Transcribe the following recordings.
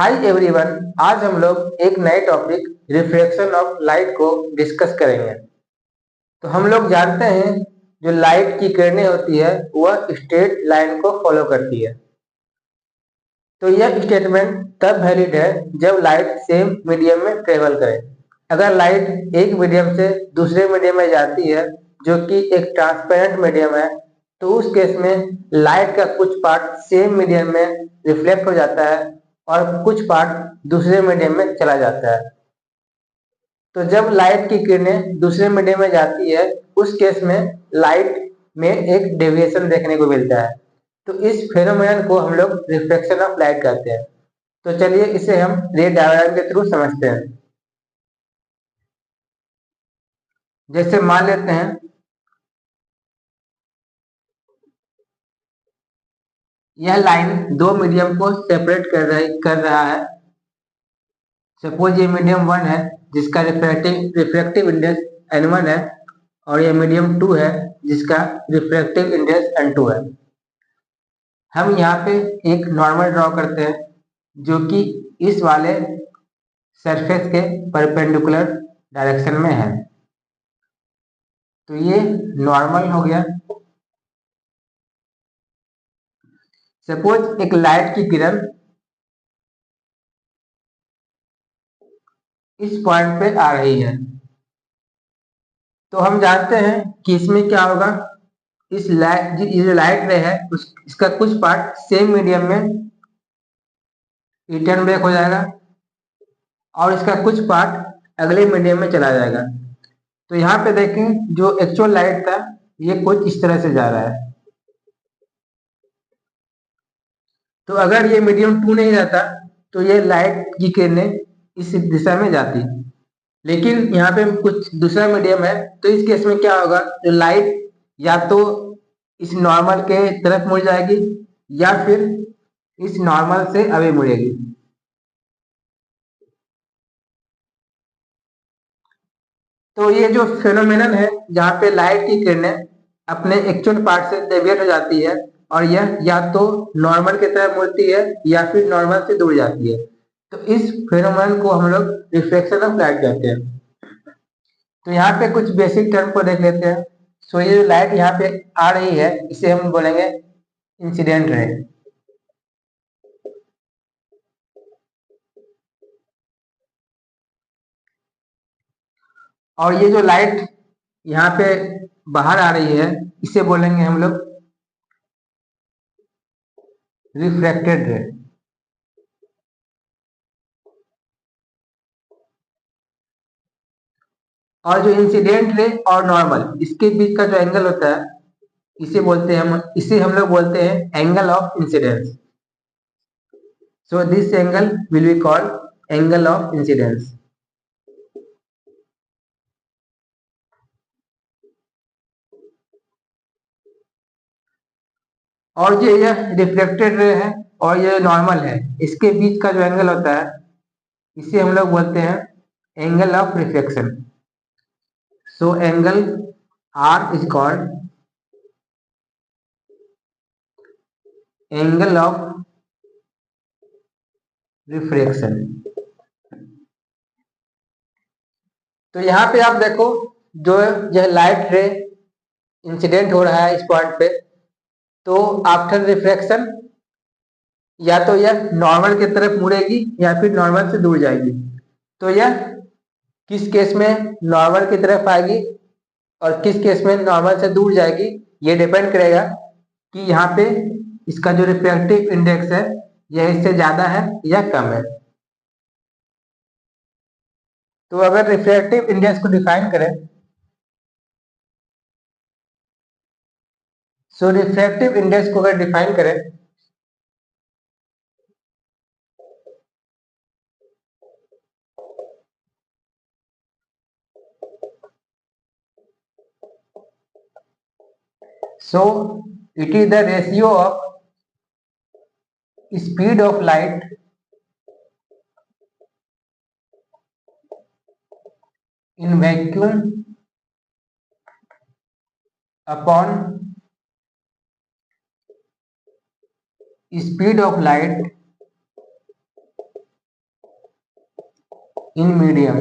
Hi everyone, आज हम लोग एक नए टॉपिक रिफ्लेक्शन ऑफ लाइट को डिस्कस करेंगे। तो हम लोग जानते हैं जो लाइट की किरणें होती है वह स्ट्रेट लाइन को फॉलो करती है। तो यह स्टेटमेंट तब वैलिड है जब लाइट सेम मीडियम में ट्रेवल करे। अगर लाइट एक मीडियम से दूसरे मीडियम में जाती है जो कि एक ट्रांसपेरेंट मीडियम है, तो उस केस में लाइट का कुछ पार्ट सेम मीडियम में रिफ्लेक्ट हो जाता है और कुछ पार्ट दूसरे मीडियम में चला जाता है। तो जब लाइट की किरणें दूसरे मीडियम में जाती है उस केस में लाइट में एक डेविएशन देखने को मिलता है। तो इस फेनोमेनन को हम लोग रिफ्लेक्शन ऑफ लाइट कहते हैं। तो चलिए इसे हम रे डायग्राम के थ्रू समझते हैं। जैसे मान लेते हैं यह लाइन दो मीडियम को सेपरेट कर रहा है। सपोज ये मीडियम 1 है जिसका रिफ्रैक्टिव इंडेक्स n1 है और ये मीडियम 2 है जिसका रिफ्रैक्टिव इंडेक्स n2 है। हम यहाँ पे एक नॉर्मल ड्रॉ करते हैं जो कि इस वाले सरफेस के परपेंडिकुलर डायरेक्शन में है। तो ये नॉर्मल हो गया। सपोज एक लाइट की किरण इस पॉइंट पे आ रही है, तो हम जानते हैं कि इसमें क्या होगा। इस लाइट ये जो लाइट रे है इसका कुछ पार्ट सेम मीडियम में रिटर्न बैक हो जाएगा और इसका कुछ पार्ट अगले मीडियम में चला जाएगा। तो यहाँ पे देखें जो एक्चुअल लाइट था ये कुछ इस तरह से जा रहा है। तो अगर ये मीडियम 2 नहीं रहता तो ये लाइट की किरणें इस दिशा में जाती, लेकिन यहाँ पे कुछ दूसरा मीडियम है तो इस केस में क्या होगा, जो लाइट या तो इस नॉर्मल के तरफ मुड़ जाएगी या फिर इस नॉर्मल से अवे मुड़ेगी। तो ये जो फेनोमेनन है जहाँ पे लाइट की किरणें अपने एक्चुअल पार्ट से डेविएट हो जाती है और यह या तो नॉर्मल की तरफ मुड़ती है या फिर नॉर्मल से दूर जाती है, तो इस फेनोमेनन को हम लोग रिफ्लेक्शन ऑफ लाइट कहते हैं। तो यहाँ पे कुछ बेसिक टर्म को देख लेते हैं। सो ये जो लाइट यहाँ पे आ रही है इसे हम बोलेंगे इंसिडेंट रे। और ये जो लाइट यहाँ पे बाहर आ रही है इसे बोलेंगे हम लोग रिफ्रैक्टेड रे। और जो इंसिडेंट रे और नॉर्मल इसके बीच का जो एंगल होता है इसे हम लोग बोलते हैं angle of incidence. So this angle will be called angle of incidence. और जो यह रिफ्लेक्टेड रे है और ये नॉर्मल है इसके बीच का जो एंगल होता है इसे हम लोग बोलते हैं angle of reflection. So angle r is called angle of refraction. तो यहाँ पे आप देखो जो यह लाइट रे इंसिडेंट हो रहा है इस पॉइंट पे, तो आफ्टर रिफ्रैक्शन या तो यह नॉर्मल की तरफ मुड़ेगी या फिर नॉर्मल से दूर जाएगी। तो यह किस केस में नॉर्मल की तरफ आएगी और किस केस में नॉर्मल से दूर जाएगी ये डिपेंड करेगा कि यहाँ पे इसका जो रिफ्रैक्टिव इंडेक्स है यह इससे ज्यादा है या कम है। तो अगर रिफ्रैक्टिव इंडेक्स को डिफाइन करें, सो रिफ्रैक्टिव इंडेक्स को अगर डिफाइन करें so it is the ratio of speed of light in vacuum upon speed of light in medium.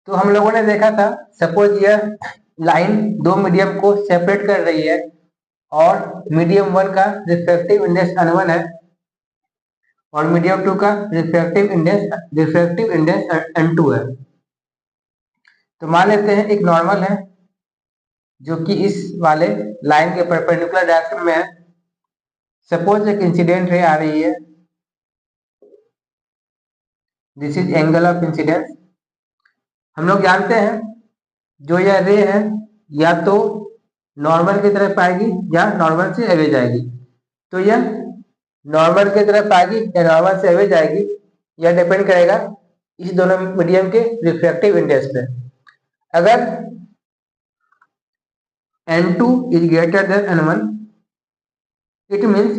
तो हम लोगों ने देखा था, सपोज यह लाइन दो मीडियम को सेपरेट कर रही है और मीडियम वन का रिफ्रैक्टिव इंडेक्स n1 है और मीडियम टू का रिफ्रैक्टिव इंडेक्स n2 है। तो मान लेते हैं एक नॉर्मल है जो कि इस वाले लाइन के परपेंडिकुलर डायरेक्शन में है। सपोज एक इंसिडेंट रे आ रही है, this is angle of incidence. हम लोग जानते हैं जो यह रे है या तो नॉर्मल की तरफ आएगी या नॉर्मल से अवे जाएगी। तो यह नॉर्मल की तरफ आएगी या नॉर्मल से अवे जाएगी, यह डिपेंड करेगा इस दोनों मीडियम के रिफ्रैक्टिव इंडेक्स पे। अगर n2 is greater than n1, it means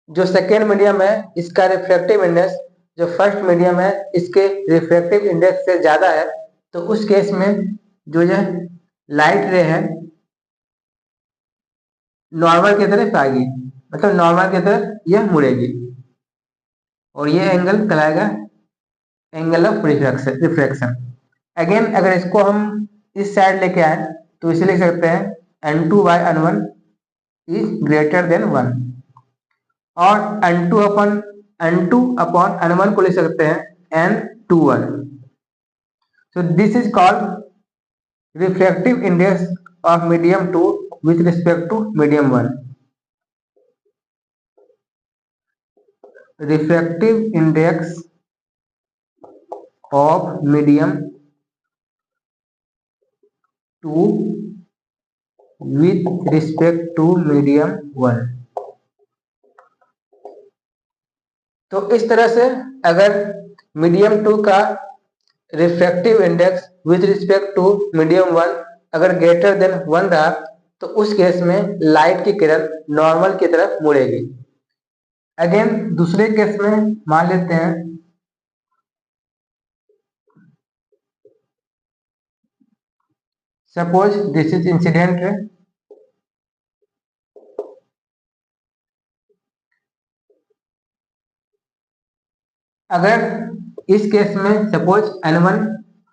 जो सेकेंड मीडियम है इसका रिफ्रैक्टिव इंडेक्स जो फर्स्ट मीडियम है इसके रिफ्रैक्टिव इंडेक्स से ज्यादा है। तो उस केस में जो यह लाइट रे है नॉर्मल की तरफ आएगी, मतलब नॉर्मल की तरफ यह मुड़ेगी और यह एंगल कहलाएगा एंगल ऑफ रिफ्रैक्शन। अगेन अगर इसको हम इस साइड लेके आए तो इसे लिख सकते हैं n2/n1 इज ग्रेटर देन 1 और n2 अपॉन n1 को लिख सकते हैं n21। So this is called refractive index of medium 2 with respect to medium 1. Refractive index of medium 2 with respect to medium 1. तो इस तरह से अगर मीडियम 2 का refractive index with respect to medium 1 अगर ग्रेटर देन 1 रहा तो उस केस में लाइट की किरण नॉर्मल की तरफ मुड़ेगी। अगेन दूसरे केस में मान लेते हैं सपोज दिस इज इंसिडेंट रे। अगर इस केस में सपोज n1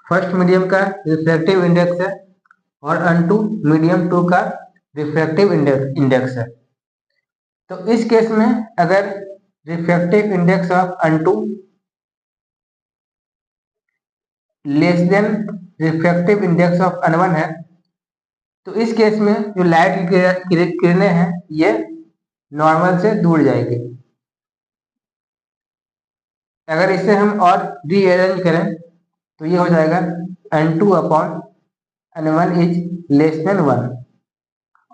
फर्स्ट मीडियम का रिफ्रैक्टिव इंडेक्स है और n2 मीडियम 2 का रिफ्रैक्टिव इंडेक्स है। तो इस केस में अगर refractive index of n2 less than refractive index of n1 है तो इस केस में जो लाइट की किरणें हैं ये नॉर्मल से दूर जाएगी। अगर इसे हम और रीअरेंज करें तो ये हो जाएगा n2/n1 इज लेस देन 1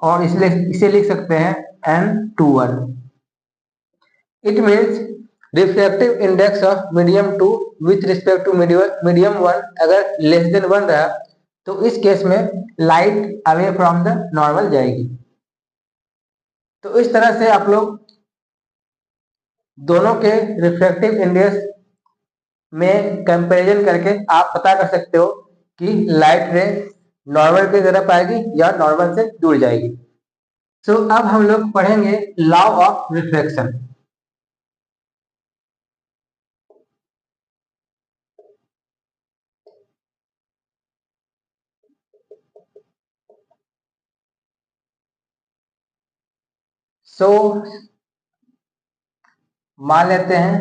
और इसलिए इसे लिख सकते हैं n21। It means refractive index of medium 2 with respect to medium 1 अगर लेस देन 1 रहा तो इस केस में light away from the normal जाएगी। तो इस तरह से आप लोग दोनों के रिफ्रैक्टिव इंडेक्स में कंपैरिजन करके आप पता कर सकते हो कि लाइट रे नॉर्मल की तरफ आएगी या नॉर्मल से दूर जाएगी। सो अब हम लोग पढ़ेंगे लॉ ऑफ रिफ्रैक्शन। सो मान लेते हैं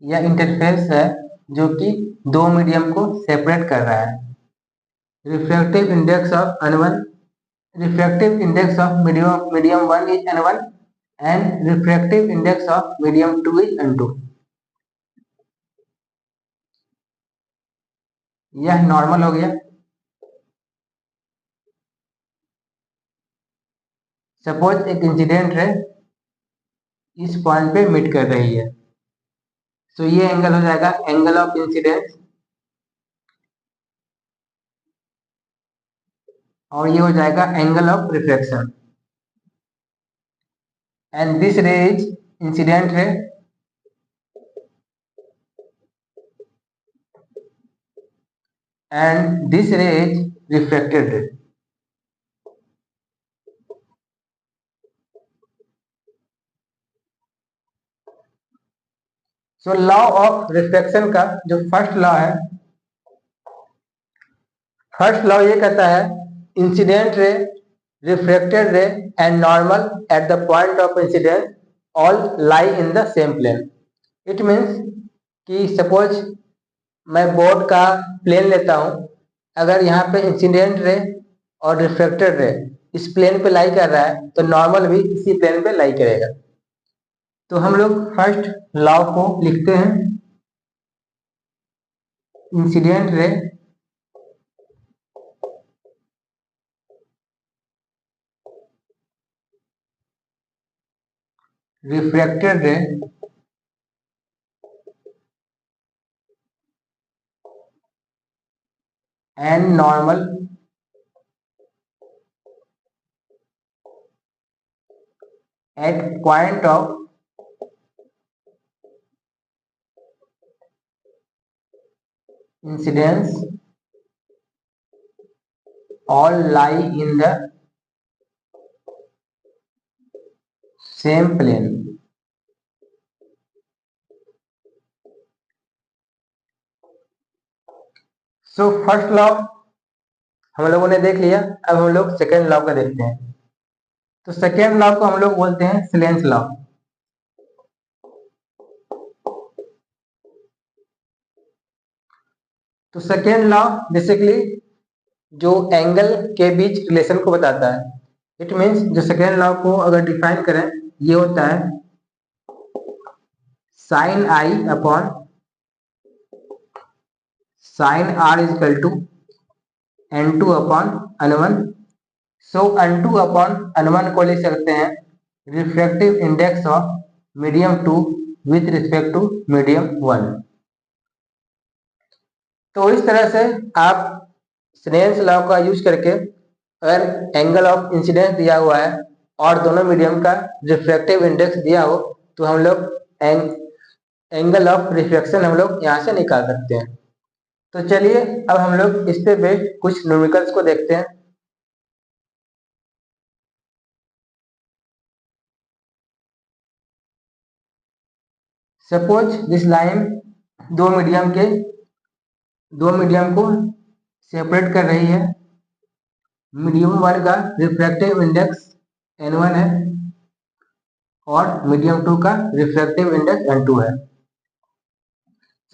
यह इंटरफेस है जो कि दो मीडियम को सेपरेट कर रहा है। Refractive index of n1 refractive index of medium 1 is n1 and refractive index of medium 2 is n2। यह नॉर्मल हो गया। सपोज एक इंसिडेंट है इस पॉइंट पे मीट कर रही है तो ये एंगल हो जाएगा एंगल ऑफ इंसिडेंस और ये हो जाएगा angle of reflection. And this ray is incident ray and this ray is refracted ray. So law of reflection का जो फर्स्ट लॉ है, फर्स्ट लॉ ये कहता है incident ray, reflected ray and normal at the point of incidence all lie in the same plane. It means कि suppose मैं board का plane लेता हूं, अगर यहाँ पे इंसिडेंट रे और रिफ्लेक्टेड रे इस प्लेन पे लाई कर रहा है तो नॉर्मल भी इसी प्लेन पे लाई करेगा। तो हम लोग फर्स्ट लॉ को लिखते हैं, incident ray refracted ray and normal at point of incidence all lie in the same plane। So first law हम लोगों ने देख लिया, अब हम लोग सेकेंड लॉ का देखते हैं। तो सेकेंड लॉ को हम लोग बोलते हैं स्लेंस लॉ। तो सेकेंड लॉ बेसिकली जो एंगल के बीच रिलेशन को बताता है। इट मीन्स जो सेकेंड लॉ को अगर डिफाइन करें, ये होता है sine i upon sine r is equal to N2 upon N1। So N2 upon N1 को लिख सकते हैं refractive index of medium 2 with respect to medium 1। तो इस तरह से आप स्नेल्स लॉ का यूज करके अगर एंगल ऑफ इंसिडेंस दिया हुआ है और दोनों मीडियम का रिफ्रैक्टिव इंडेक्स दिया हो तो हम लोग एंगल ऑफ रिफ्लेक्शन हम लोग यहाँ से निकाल सकते हैं। तो चलिए अब हम लोग इस पे बेस्ड कुछ न्यूमेरिकल्स को देखते हैं। सपोज दिस लाइन दो मीडियम को सेपरेट कर रही है। मीडियम 1 का रिफ्रैक्टिव इंडेक्स N1 है और मीडियम 2 का रिफ्रैक्टिव इंडेक्स N2 है।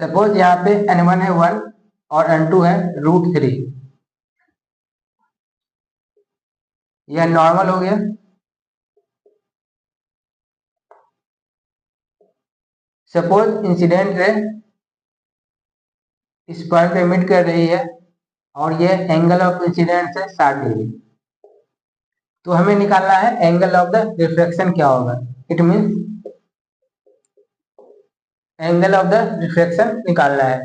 सपोज यहाँ पे N1 है 1 और N2 है √3। यह नॉर्मल हो गया। सपोज इंसिडेंट रे इस पॉइंट पे एमिट कर रही है और ये एंगल ऑफ इंसिडेंस है 60 डिग्री। तो हमें निकालना है एंगल ऑफ द रिफ्लेक्शन क्या होगा। It means angle of the reflection निकालना है।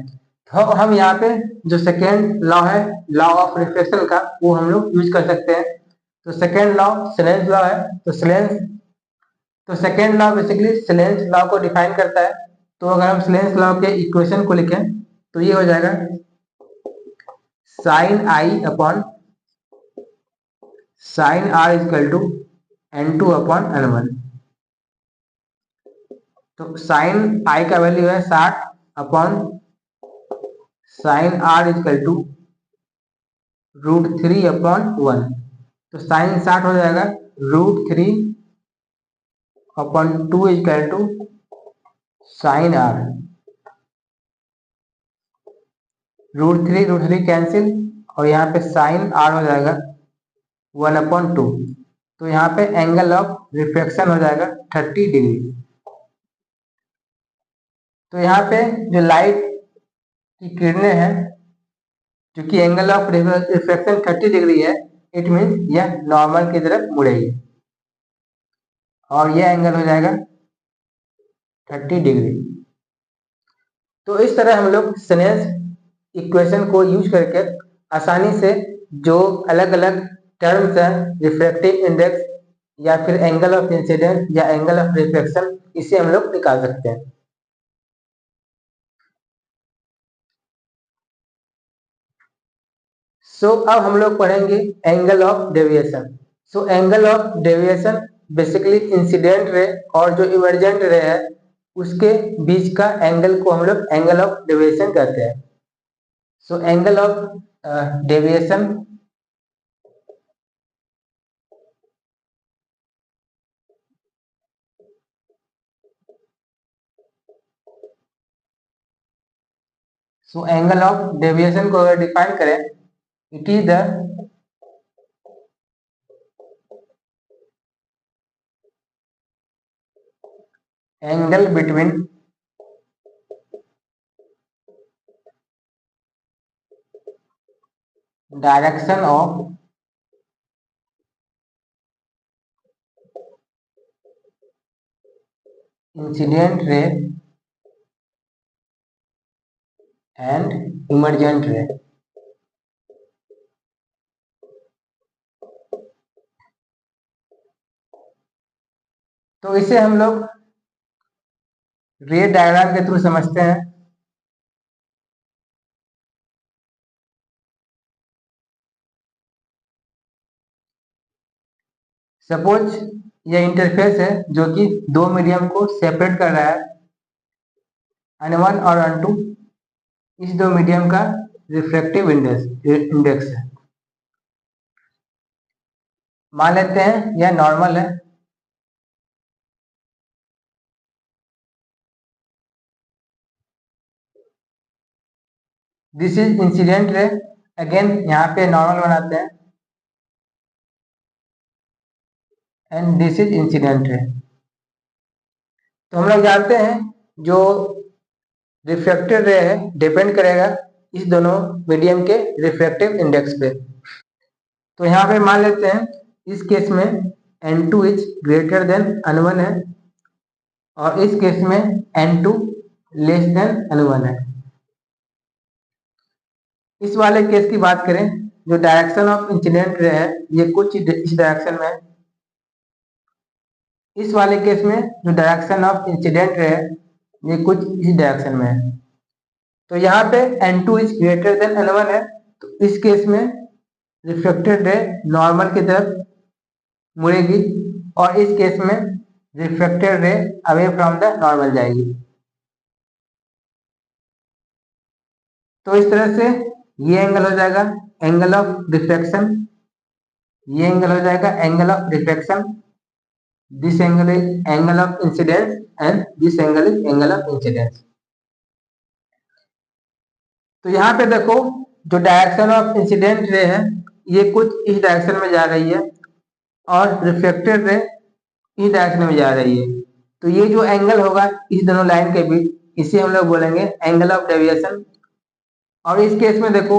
तो हम यहाँ पे जो सेकेंड लॉ है, लॉ ऑफ रिफ्लेक्शन का, वो हम लोग यूज कर सकते हैं। तो सेकेंड लॉ स्लेंस लॉ है। तो सेकेंड लॉ बेसिकली स्लेंस लॉ को डिफाइन करता है। तो अगर हम स्लेंस लॉ के इक्वेशन को लिखें तो ये हो जाएगा sine i upon sine r is equal to N2 upon N1। तो साइन आई का वैल्यू है 60 upon sine r is equal to √3 upon 1। तो साइन 60 हो जाएगा √3 upon 2 is equal to sine r. √3 cancel और यहाँ पे साइन आर हो जाएगा 1/2। तो यहाँ पे एंगल ऑफ रिफ्लेक्शन हो जाएगा 30 डिग्री। तो यहाँ पे जो लाइट की किरणें हैं, क्योंकि एंगल ऑफ रिफ्लेक्शन 30 डिग्री है, इट मीन्स यह नॉर्मल की तरफ मुड़ेगी और यह एंगल हो जाएगा 30 डिग्री। तो इस तरह हम लोग स्नेल्स इक्वेशन को यूज करके आसानी से जो अलग अलग टर्म्स हैं, रिफ्रैक्टिव इंडेक्स या फिर एंगल ऑफ इंसिडेंस या एंगल ऑफ रिफ्लेक्शन, इसे हम लोग निकाल सकते हैं। अब हम लोग पढ़ेंगे angle of deviation. Angle of deviation basically incident ray और जो इमर्जेंट रे है उसके बीच का एंगल को हम लोग एंगल ऑफ डेविएशन कहते हैं। Angle of deviation angle of deviation को अगर डिफाइन करें, it is the angle between direction of incident ray and emergent रे। तो इसे हम लोग रे डायग्राम के थ्रू समझते हैं। सपोज यह इंटरफेस है जो कि दो मीडियम को सेपरेट कर रहा है, N1 और N2 इस दो मीडियम का रिफ्रैक्टिव इंडेक्स है। मान लेते हैं यह नॉर्मल है, दिस इज इंसिडेंट रे। अगेन यहाँ पे नॉर्मल बनाते हैं एंड दिस इज इंसिडेंट रे। तो हम लोग जानते हैं जो रिफ्रैक्टेड रे है डिपेंड करेगा इस दोनों मीडियम के रिफ्रैक्टिव इंडेक्स पे। तो यहाँ पे मान लेते हैं इस केस में N2 is greater than N1 है और इस केस में N2 लेस देन N1 है। इस वाले केस की बात करें, जो डायरेक्शन ऑफ इंसिडेंट रे है ये कुछ इस डायरेक्शन में है। इस वाले केस में जो डायरेक्शन ऑफ इंसिडेंट रे है ये कुछ इस डायरेक्शन में है। तो यहाँ पे N2 is greater than N1 है, तो इस केस में रिफ्लेक्टेड रे नॉर्मल की तरफ मुड़ेगी और इस केस में reflected ray away from the normal जाएगी। तो इस तरह से ये एंगल हो जाएगा एंगल ऑफ रिफ्लेक्शन, ये एंगल हो जाएगा angle of reflection, this angle is angle of incidence and this angle is angle of incidence. तो यहाँ पे देखो जो डायरेक्शन ऑफ इंसिडेंट रे है ये कुछ इस डायरेक्शन में जा रही है और रिफ्लेक्टेड रे इस डायरेक्शन में जा रही है। तो ये जो एंगल होगा इस दोनों लाइन के बीच इसे हम लोग बोलेंगे एंगल ऑफ डेविएशन। और इस केस में देखो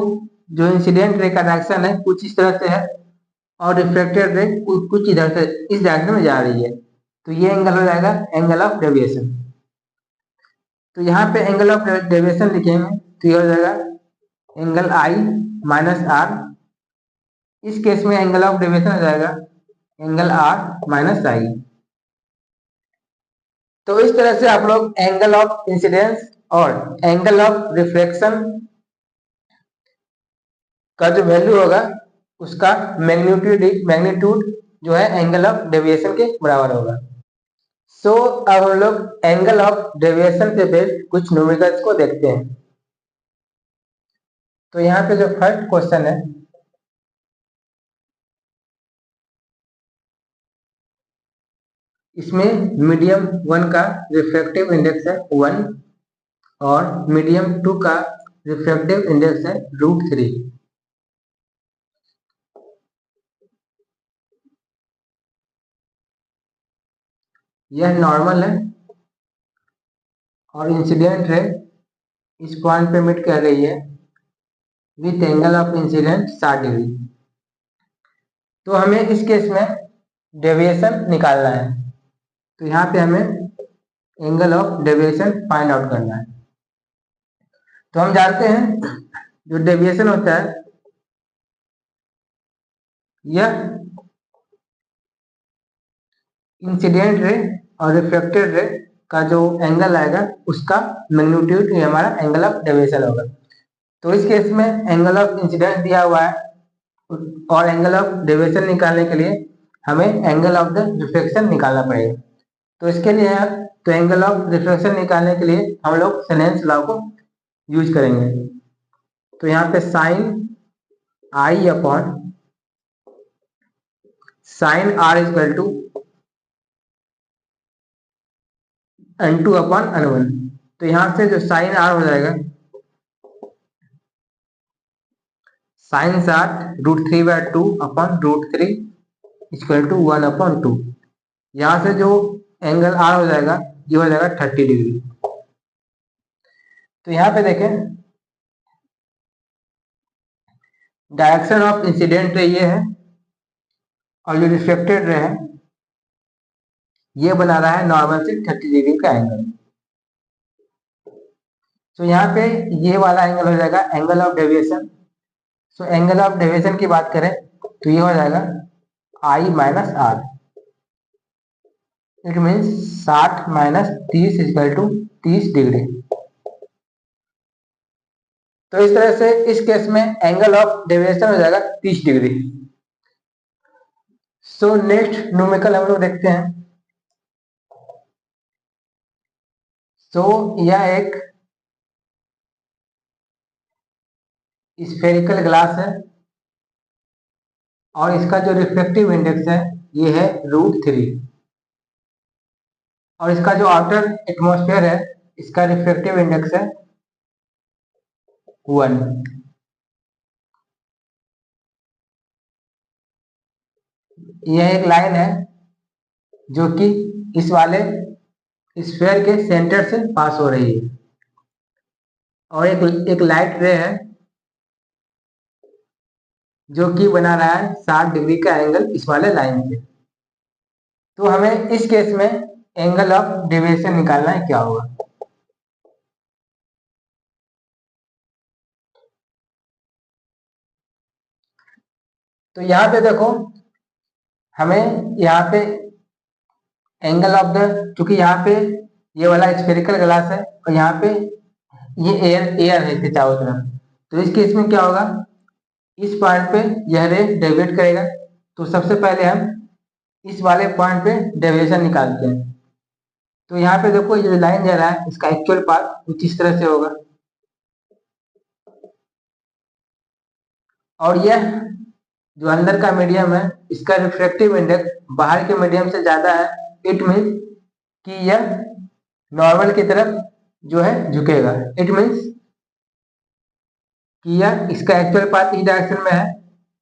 जो इंसिडेंट रे का डायरेक्शन है कुछ इस तरह से है और रिफ्लेक्टेड रे कुछ इधर से इस डायरेक्शन में जा रही है, तो ये एंगल हो जाएगा एंगल ऑफ डेविएशन। तो यहाँ पे एंगल ऑफ डेविएशन लिखेंगे तो ये हो जाएगा एंगल आई माइनस आर। इस केस में एंगल ऑफ डेविएशन हो जाएगा एंगल आर माइनस आई। तो इस तरह से आप लोग एंगल ऑफ इंसिडेंस और एंगल ऑफ रिफ्लेक्शन का जो वैल्यू होगा उसका मैग्नीट्यूड जो है एंगल ऑफ डेविएशन के बराबर होगा। अब हम लोग एंगल ऑफ डेविएशन पे बेस्ड कुछ न्यूमेरिकल्स को देखते हैं। तो यहाँ पे जो फर्स्ट क्वेश्चन है, इसमें मीडियम 1 का रिफ्रैक्टिव इंडेक्स है 1 और मीडियम 2 का रिफ्रैक्टिव इंडेक्स है √3। यह नॉर्मल है और इंसिडेंट रे इस पॉइंट पे मीट कर रही है with angle of incident 60 degree. तो हमें इस केस में डेविएशन निकालना है, तो यहाँ पे हमें angle of deviation find out करना है। तो हम जानते हैं जो डेविएशन होता है यह इंसिडेंट रे और रिफ्लेक्टेड रे का जो एंगल आएगा उसका मैग्नीट्यूड ही हमारा एंगल ऑफ डेविएशन होगा। तो इस केस में एंगल ऑफ इंसिडेंस दिया हुआ है और एंगल ऑफ डेविएशन निकालने के लिए हमें एंगल ऑफ द रिफ्लेक्शन निकालना पड़ेगा। तो इसके लिए तो एंगल ऑफ रिफ्लेक्शन निकालने के लिए हम लोग सेनेंस लॉ को यूज करेंगे। तो यहाँ पे sine i upon sine r equal to N2 upon N1। तो यहाँ से जो साइन आर हो जाएगा साइन साठ √3/2 अपॉन √3 इक्वल टू 1/2। यहाँ से जो एंगल आर हो जाएगा ये हो जाएगा 30 डिग्री। तो यहाँ पे देखें डायरेक्शन ऑफ इंसिडेंट रे ये है और जो रिफ्लेक्टेड रे है ये बना रहा है नॉर्मल से 30 डिग्री का एंगल। तो यहाँ पे ये वाला एंगल हो जाएगा angle of deviation. So angle of deviation की बात करें तो ये हो जाएगा I minus r. It means 60 minus 30 equal to 30 degree. तो इस तरह से इस केस में एंगल ऑफ डेविएशन हो जाएगा 30 डिग्री। सो नेक्स्ट न्यूमेरिकल हम लोग देखते हैं। सो यह एक स्फेरिकल ग्लास है और इसका जो रिफ्लेक्टिव इंडेक्स है ये है √3 और इसका जो आउटर एटमॉस्फेयर है इसका रिफ्लेक्टिव इंडेक्स है 1। यह एक लाइन है जो कि इस वाले स्फेयर के सेंटर से पास हो रही है और एक लाइट रे है जो कि बना रहा है 60 डिग्री का एंगल इस वाले लाइन से। तो हमें इस केस में एंगल ऑफ डेविएशन निकालना है, क्या होगा। तो यहाँ पे देखो हमें यहाँ पे एंगल ऑफ द, चूंकि यहाँ पे ये वाला स्फेरिकल ग्लास है और यहाँ पे ये एयर है इसके चारों तरफ, तो इस केस में क्या होगा इस पॉइंट पे यह रे डेविएट करेगा। तो सबसे पहले हम इस वाले पॉइंट पे डेविएशन निकालते हैं। तो यहाँ पे देखो ये लाइन जा रहा है इसका एक्चुअल पाथ कुछ इस तरह से होगा और यह जो अंदर का मीडियम है इसका रिफ्रैक्टिव इंडेक्स बाहर के मीडियम से ज्यादा है। इट मीन्स कि यह नॉर्मल की तरफ जो है झुकेगा। इट मीन्स कि यह इसका एक्चुअल पाथ इस डायरेक्शन में है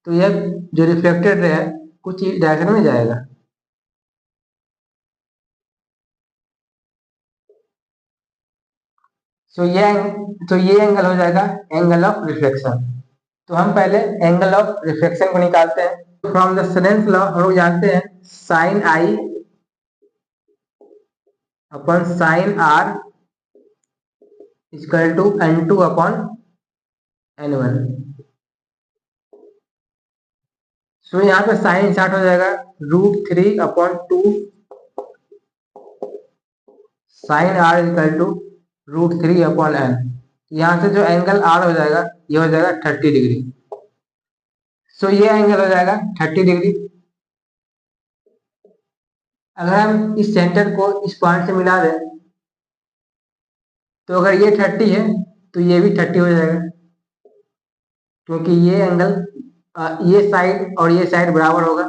तो यह जो रिफ्लेक्टेड रे है कुछ इस डायरेक्शन में जाएगा। ये एंगल हो जाएगा एंगल ऑफ रिफ्लेक्शन। तो हम पहले एंगल ऑफ रिफ्लेक्शन को निकालते हैं। फ्रॉम द सेनेंस लॉ हम लोग जानते हैं sine i upon sine r equal to N2 upon N1। So यहाँ पे साइन 60 हो जाएगा √3/2 sign r equal to √3/n। यहाँ से जो एंगल आर हो जाएगा ये हो जाएगा 30 डिग्री। सो ये एंगल हो जाएगा 30 डिग्री। अगर हम इस सेंटर को इस पॉइंट से मिला दें तो अगर ये 30 है तो ये भी 30 हो जाएगा क्योंकि ये एंगल ये साइड और ये साइड बराबर होगा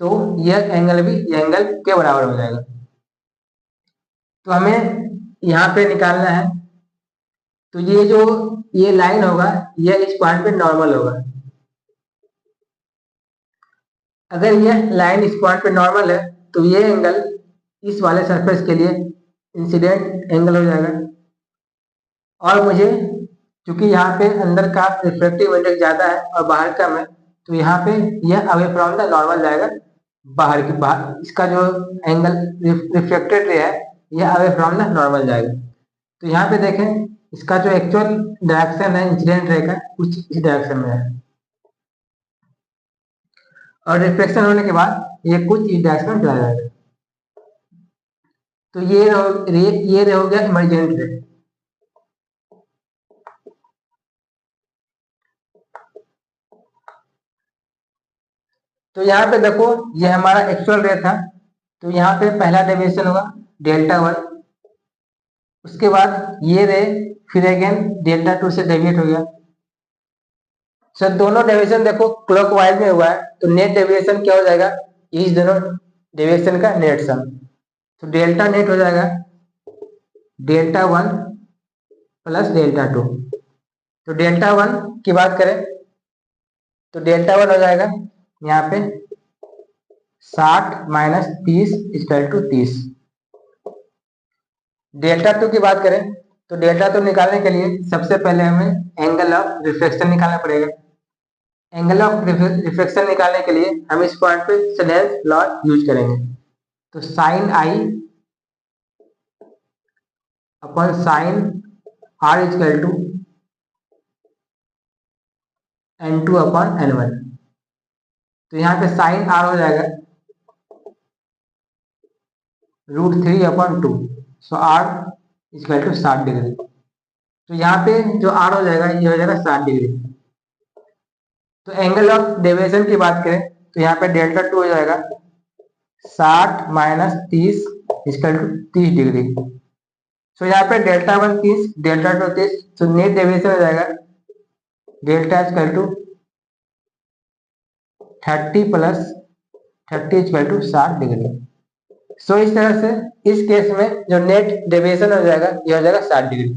तो यह एंगल भी ये एंगल के बराबर हो जाएगा। तो हमें यहाँ पे निकालना है। तो ये लाइन होगा यह इस पॉइंट पे नॉर्मल होगा। अगर यह लाइन इस पॉइंट पे नॉर्मल है तो ये एंगल इस वाले सरफेस के लिए इंसिडेंट एंगल हो जाएगा और मुझे क्योंकि यहाँ पे अंदर का रिफ्लेक्टिव इंडेक्स ज्यादा है और बाहर कम है तो यहाँ पे यह अवे फ्रॉम द नॉर्मल जाएगा। बाहर इसका जो एंगल रिफ्लेक्टेड रे है यह अवे फ्रॉम द नॉर्मल जाएगा। तो यहाँ पे देखें इसका जो एक्चुअल डायरेक्शन है इंसिडेंट रे का कुछ इस डायरेक्शन में है और रिफ्लेक्शन होने के बाद ये कुछ इस डायरेक्शन में चला जाएगा। तो ये रे हो गया इमरजेंट रे। तो यहाँ पे देखो ये हमारा एक्चुअल रे था, तो यहाँ पे पहला डेविएशन होगा डेल्टा 1, उसके बाद ये रे फिर अगेन डेल्टा 2 से डेविएट हो गया। सर दोनों डेविएशन देखो क्लॉकवाइज में हुआ है, तो नेट डेविएशन क्या हो जाएगा, इस दोनों डेविएशन का नेट सम, तो डेल्टा नेट हो जाएगा डेल्टा 1 प्लस डेल्टा 2। तो डेल्टा 1 की बात करें तो डेल्टा 1 हो जाएगा यहाँ पे 60 माइनस 30 इक्वल टू 30। डेल्टा 2 की बात करें तो डेल्टा 2 निकालने के लिए सबसे पहले हमें एंगल ऑफ रिफ्लेक्शन निकालना पड़ेगा। एंगल ऑफ रिफ्लेक्शन निकालने के लिए हम इस पॉइंट पे स्नेल्स लॉ यूज करेंगे। तो sine i upon sine r equal to n2 upon n1। तो यहाँ पे साइन आर हो जाएगा √3 upon 2, so r equal to 60 degree. तो यहाँ पे जो आर हो जाएगा ये हो जाएगा 60 डिग्री। तो एंगल ऑफ डेविएशन की बात करें तो यहाँ पे डेल्टा 2 हो जाएगा 60 माइनस 30 इक्वल टू 30 डिग्री। सो यहाँ पे डेल्टा 1 30 डेल्टा 2 30, तो नेट डेविएशन हो जाएगा delta equal to 30 plus 30 equal to 60 degree. So इस तरह से इस केस में जो नेट डेविएशन हो जाएगा ये हो जाएगा 60 डिग्री।